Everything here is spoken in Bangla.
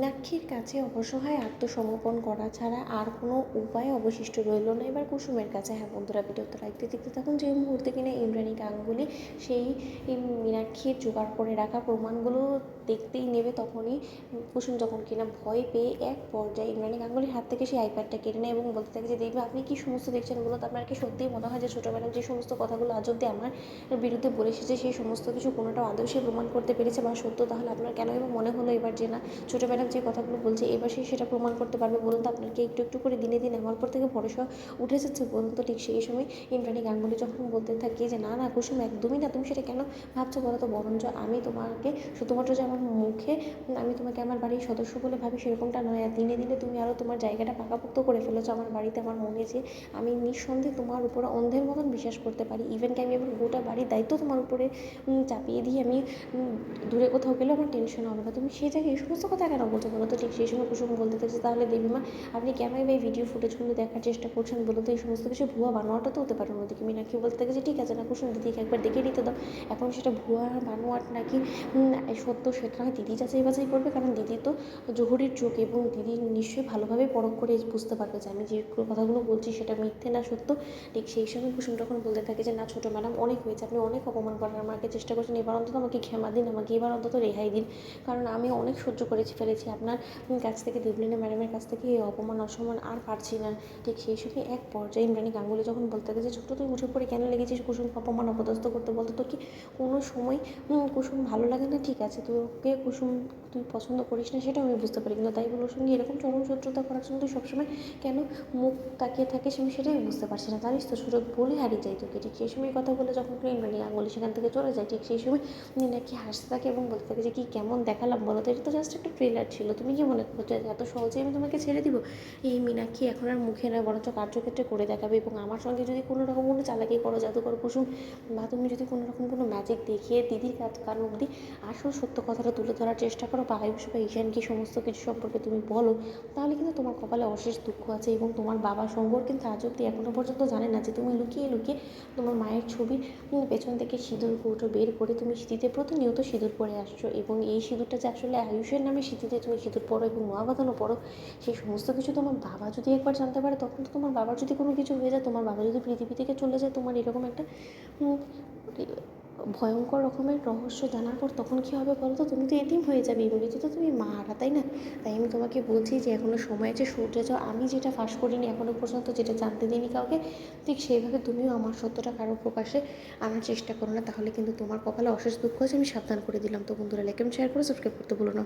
মীনাক্ষীর কাছে অসহায় আত্মসমর্পণ করা ছাড়া আর কোনো উপায় অবশিষ্ট রইল না এবার কুসুমের কাছে। হ্যাঁ বন্ধুরা, ভিডিওটা দেখতে দেখতে তখন যে মুহূর্তে কিনা ইন্দ্রাণী গাঙ্গুলি সেই মীনাক্ষীর জোগাড় করে রাখা প্রমাণগুলো দেখতেই নেবে, তখনই কুসুম যখন কিনা ভয় পেয়ে এক পর্যায়ে ইন্দ্রাণী গাঙ্গুলির হাত থেকে সেই আইপ্যাডটা কেড়ে নেয় এবং বলতে থাকে যে দেখবে আপনি কী সমস্ত দেখছেন বলো তো, আপনার কি সত্যিই মনে হয় যে ছোটোবেলায় যে সমস্ত কথাগুলো আজ অব্দি আমার বিরুদ্ধে বলে এসেছে সেই সমস্ত কিছু কোনোটাও আদৌ সে প্রমাণ করতে পেরেছে বা সত্য? তাহলে আপনার কেন এবার মনে হলো এবার যে না, ছোটো ম্যাডাম যে কথাগুলো বলছে এবার সে সেটা প্রমাণ করতে পারবে? বলুন তো, আপনাকে একটু একটু করে দিনে দিনে আমার উপর থেকে ভরসা উঠে যাচ্ছে বলুন তো? ঠিক সেই সময় ইন্দ্রাণী গাঙ্গুলি যখন বলতে থাকে যে না না কুসুম, একদমই না, তুমি সেটা কেন ভাবছো বলো তো? বরঞ্চ আমি তোমাকে শুধুমাত্র যে আমার মুখে আমি তোমাকে আমার বাড়ির সদস্য বলে ভাবি সেরকমটা নয়, আর দিনে দিনে তুমি আরও তোমার জায়গাটা পাকাপোক্ত করে ফেলেছো আমার বাড়িতে, আমার মনে যে আমি নিঃসন্দেহে তোমার উপরে অন্ধের মতন বিশ্বাস করতে পারি। ইভেন কি আমি এবার গোটা বাড়ির দায়িত্ব তোমার উপরে চাপিয়ে দিয়ে আমি দূরে কোথাও গেলে আমার টেনশন হবে না, তুমি সেই জায়গায় এই সমস্ত কথা কেন বলছো বলো তো? ঠিক সেই সময় কুসুম বলতে থাকছে তাহলে দেবীমা আপনি কেন এই ভিডিও ফুটেজগুলো দেখার চেষ্টা করছেন বলো তো? এই সমস্ত কিছু ভুয়া বানোয়াটা তো হতে পারে অন্যদিকে। মীনাক্ষী বলতে থাকে যে ঠিক আছে না কুসুম, দিদিকে একবার দেখে নিতে দাও, এখন সেটা ভুয়া বানোয়াট নাকি সত্য সেটা হয় দিদি যাচাই বাছাই করবে, কারণ দিদি তো জহুরির চোখ এবং দিদি নিশ্চয়ই ভালোভাবে পরখ করে বুঝতে পারবে যে আমি যে কথাগুলো বলছি সেটা মিথ্যে না সত্য। ঠিক সেই সময় কুসুম তখন বলতে থাকে যে না ছোটো ম্যাডাম, অনেক হয়েছে, আপনি অনেক অপমান করার আমাকে চেষ্টা করছেন, এবার অন্তত আমাকে ক্ষমা দিন, আমাকে এবার অন্তত রেহাই দিন, কারণ আমি অনেক সহ্য করেছি ফেলেছি আপনার কাছ থেকে, দেবলীনা ম্যাডামের কাছ থেকে এই অপমান অসম্মান আর পারছি না। ঠিক সেই সময় এক পর্যায়ে ইন্দ্রাণী গাঙ্গুলি যখন বলতে থাকে যে ছোটো তুই উঠে পড়ে কেন লেগেছিস কুসুম অপমান অপদস্থ করতে? বলতো তোর কি কোনো সময় কুসুম ভালো লাগে না? ঠিক আছে তোকে কুসুম তুই পছন্দ করিস না সেটা আমি বুঝতে পারি, কিন্তু তাই বলে ওর সঙ্গে এরকম চরম শত্রুতা করার জন্য তুই সবসময় কেন মুখ তাকিয়ে থাকিস আমি সেটাই বুঝতে পারছি না, জানিস তো ছোটো বলে হারিয়ে যাই তোকে। ঠিক সেই সময় কথা বলে যখন ইন্দ্রাণী গাঙ্গুলি সেখান থেকে চলে যায়, ঠিক সেই সময় মীনাক্ষী হাসতে থাকে এবং বলতে থাকে যে কি কেমন দেখালাম বলো তো? এটা তো জাস্ট একটা ট্রেলার ছিল, তুমি কি মনে করছো এত সহজেই আমি তোমাকে ছেড়ে দিব? এই মীনাক্ষী এখন আর মুখে নয় বরঞ্চ কার্যক্ষেত্রে করে দেখাবে, এবং আমার সঙ্গে যদি কোনো রকম কোনো চালাকি করো, জাদুকর কুসুম, বা তুমি যদি কোনো রকম কোনো ম্যাজিক দেখিয়ে দিদির কান অবধি আসল সত্য কথাটা তুলে ধরার চেষ্টা করো বা আয়ুষ বা ঈশানকে সমস্ত কিছু সম্পর্কে তুমি বলো, তাহলে কিন্তু তোমার কপালে অশেষ দুঃখ আছে। এবং তোমার বাবা শঙ্কর কিন্তু আজ অব্দি এখনও পর্যন্ত জানে না যে তুমি লুকিয়ে লুকিয়ে তোমার মায়ের ছবির পেছন থেকে সিঁদুর কৌটো বের করে তুমি স্মৃতিতে প্রতিনিয়ত সিঁদুর পরে আসছো, এবং এই সিঁদুরটা যে আসলে আয়ুষের নামে স্মৃতিতে তুমি সিঁদুর পড়ো এবং নোয়া বাঁধানো পড়ো, সেই সমস্ত কিছু তোমার বাবা যদি একবার জানতে পারে, তখন তো তোমার বাবার যদি কোনো কিছু হয়ে যায়, তোমার বাবা যদি পৃথিবী থেকে চলে যায়, তোমার এরকম একটা ভয়ঙ্কর রকমের রহস্য জানার পর তখন কী হবে বলো তো? তুমি তো এতিম হয়ে যাবে, এমনিতে তো তুমি মা হারা, তাই না? তাই আমি তোমাকে বলছি যে এখনও সময় আছে, সূর্য যাও, আমি যেটা ফাঁস করিনি এখনও পর্যন্ত, যেটা জানতে দিইনি কাউকে, ঠিক সেইভাবে তুমিও আমার সত্যটা কারো প্রকাশে আনার চেষ্টা করো না, তাহলে কিন্তু তোমার কপালে অশেষ দুঃখ আছে, আমি সাবধান করে দিলাম। তো বন্ধুরা, লাইক এন্ড শেয়ার করে সাবস্ক্রাইব করতে ভুলো না।